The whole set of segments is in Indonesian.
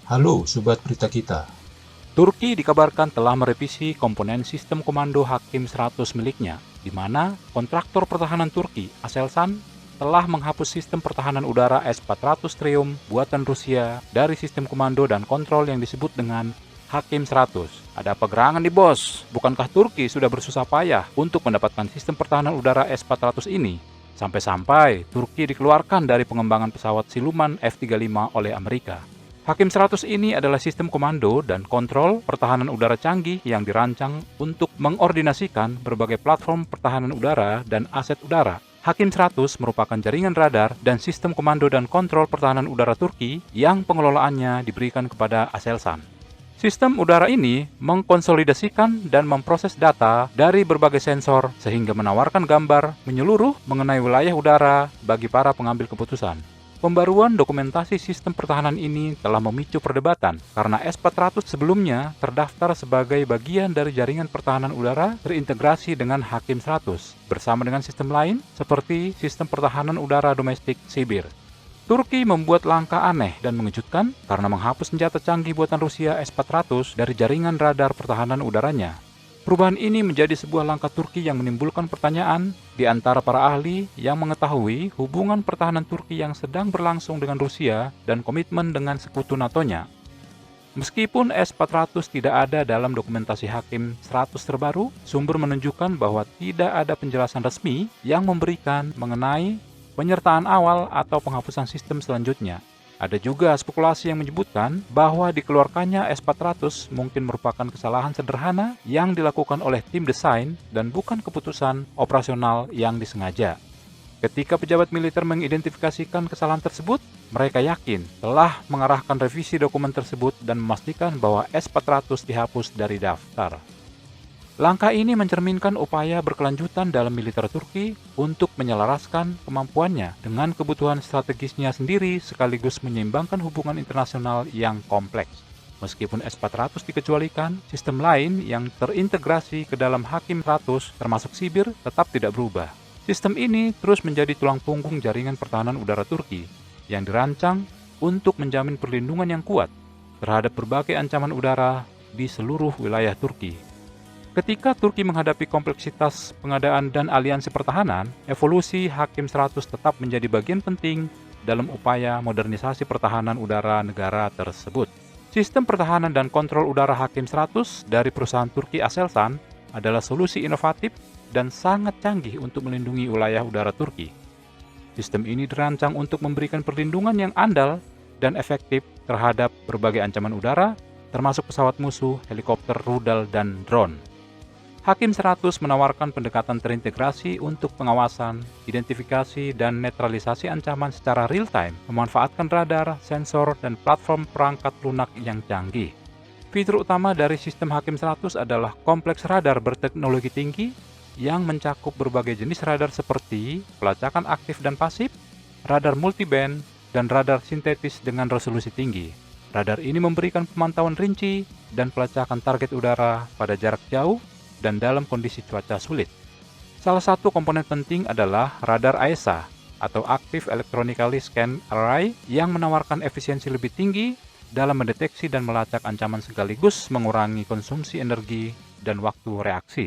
Halo Sobat Berita Kita. Turki dikabarkan telah merevisi komponen sistem komando Hakim 100 miliknya, di mana kontraktor pertahanan Turki, Aselsan, telah menghapus sistem pertahanan udara S-400 Triumph buatan Rusia dari sistem komando dan kontrol yang disebut dengan Hakim 100. Ada apa gerangan nih bos? Bukankah Turki sudah bersusah payah untuk mendapatkan sistem pertahanan udara S-400 ini? Sampai-sampai Turki dikeluarkan dari pengembangan pesawat siluman F-35 oleh Amerika. Hakim 100 ini adalah sistem komando dan kontrol pertahanan udara canggih yang dirancang untuk mengordinasikan berbagai platform pertahanan udara dan aset udara. Hakim 100 merupakan jaringan radar dan sistem komando dan kontrol pertahanan udara Turki yang pengelolaannya diberikan kepada Aselsan. Sistem udara ini mengkonsolidasikan dan memproses data dari berbagai sensor sehingga menawarkan gambar menyeluruh mengenai wilayah udara bagi para pengambil keputusan. Pembaruan dokumentasi sistem pertahanan ini telah memicu perdebatan karena S-400 sebelumnya terdaftar sebagai bagian dari jaringan pertahanan udara terintegrasi dengan Hakim 100 bersama dengan sistem lain seperti sistem pertahanan udara domestik Sibir. Turki membuat langkah aneh dan mengejutkan karena menghapus senjata canggih buatan Rusia S-400 dari jaringan radar pertahanan udaranya. Perubahan ini menjadi sebuah langkah Turki yang menimbulkan pertanyaan di antara para ahli yang mengetahui hubungan pertahanan Turki yang sedang berlangsung dengan Rusia dan komitmen dengan sekutu NATO-nya. Meskipun S-400 tidak ada dalam dokumentasi Hakim 100 terbaru, sumber menunjukkan bahwa tidak ada penjelasan resmi yang memberikan mengenai penyertaan awal atau penghapusan sistem selanjutnya. Ada juga spekulasi yang menyebutkan bahwa dikeluarkannya S-400 mungkin merupakan kesalahan sederhana yang dilakukan oleh tim desain dan bukan keputusan operasional yang disengaja. Ketika pejabat militer mengidentifikasikan kesalahan tersebut, mereka yakin telah mengarahkan revisi dokumen tersebut dan memastikan bahwa S-400 dihapus dari daftar. Langkah ini mencerminkan upaya berkelanjutan dalam militer Turki untuk menyelaraskan kemampuannya dengan kebutuhan strategisnya sendiri sekaligus menyeimbangkan hubungan internasional yang kompleks. Meskipun S-400 dikecualikan, sistem lain yang terintegrasi ke dalam Hakim 100 termasuk Sibir tetap tidak berubah. Sistem ini terus menjadi tulang punggung jaringan pertahanan udara Turki yang dirancang untuk menjamin perlindungan yang kuat terhadap berbagai ancaman udara di seluruh wilayah Turki. Ketika Turki menghadapi kompleksitas pengadaan dan aliansi pertahanan, evolusi Hakim 100 tetap menjadi bagian penting dalam upaya modernisasi pertahanan udara negara tersebut. Sistem pertahanan dan kontrol udara Hakim 100 dari perusahaan Turki Aselsan adalah solusi inovatif dan sangat canggih untuk melindungi wilayah udara Turki. Sistem ini dirancang untuk memberikan perlindungan yang andal dan efektif terhadap berbagai ancaman udara, termasuk pesawat musuh, helikopter, rudal, dan drone. Hakim 100 menawarkan pendekatan terintegrasi untuk pengawasan, identifikasi, dan netralisasi ancaman secara real-time, memanfaatkan radar, sensor, dan platform perangkat lunak yang canggih. Fitur utama dari sistem Hakim 100 adalah kompleks radar berteknologi tinggi yang mencakup berbagai jenis radar seperti pelacakan aktif dan pasif, radar multiband, dan radar sintetis dengan resolusi tinggi. Radar ini memberikan pemantauan rinci dan pelacakan target udara pada jarak jauh dan dalam kondisi cuaca sulit. Salah satu komponen penting adalah radar AESA atau Active Electronically Scanned Array yang menawarkan efisiensi lebih tinggi dalam mendeteksi dan melacak ancaman sekaligus mengurangi konsumsi energi dan waktu reaksi.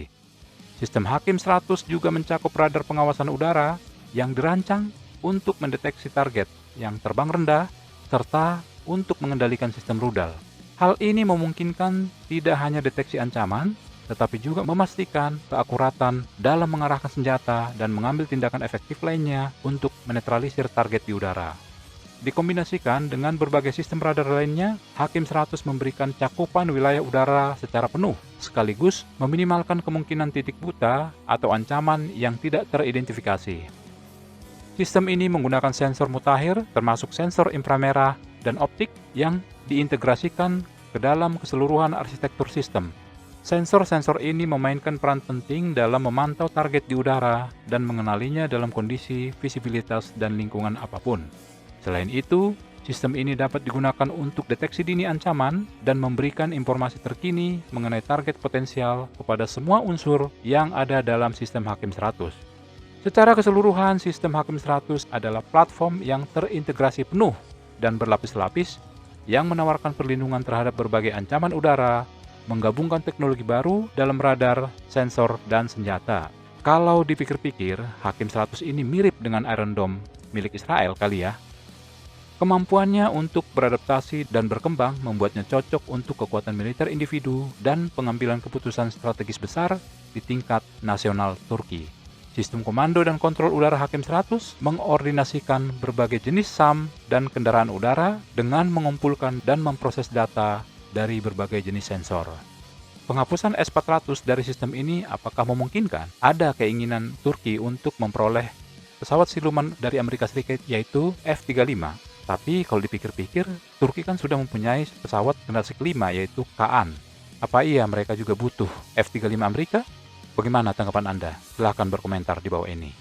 Sistem Hakim 100 juga mencakup radar pengawasan udara yang dirancang untuk mendeteksi target yang terbang rendah serta untuk mengendalikan sistem rudal. Hal ini memungkinkan tidak hanya deteksi ancaman, tetapi juga memastikan keakuratan dalam mengarahkan senjata dan mengambil tindakan efektif lainnya untuk menetralisir target di udara. Dikombinasikan dengan berbagai sistem radar lainnya, Hakim 100 memberikan cakupan wilayah udara secara penuh, sekaligus meminimalkan kemungkinan titik buta atau ancaman yang tidak teridentifikasi. Sistem ini menggunakan sensor mutakhir, termasuk sensor inframerah dan optik yang diintegrasikan ke dalam keseluruhan arsitektur sistem. Sensor-sensor ini memainkan peran penting dalam memantau target di udara dan mengenalinya dalam kondisi visibilitas dan lingkungan apapun. Selain itu, sistem ini dapat digunakan untuk deteksi dini ancaman dan memberikan informasi terkini mengenai target potensial kepada semua unsur yang ada dalam sistem Hakim 100. Secara keseluruhan, sistem Hakim 100 adalah platform yang terintegrasi penuh dan berlapis-lapis yang menawarkan perlindungan terhadap berbagai ancaman udara, menggabungkan teknologi baru dalam radar, sensor, dan senjata. Kalau dipikir-pikir, Hakim 100 ini mirip dengan Iron Dome milik Israel kali ya. Kemampuannya untuk beradaptasi dan berkembang membuatnya cocok untuk kekuatan militer individu dan pengambilan keputusan strategis besar di tingkat nasional Turki. Sistem komando dan kontrol udara Hakim 100 mengordinasikan berbagai jenis SAM dan kendaraan udara dengan mengumpulkan dan memproses data dari berbagai jenis sensor. Penghapusan S-400 dari sistem ini apakah memungkinkan? Ada keinginan Turki untuk memperoleh pesawat siluman dari Amerika Serikat yaitu F-35. Tapi kalau dipikir-pikir, Turki kan sudah mempunyai pesawat generasi kelima yaitu Kaan. Apa iya mereka juga butuh F-35 Amerika? Bagaimana tanggapan Anda? Silahkan berkomentar di bawah ini.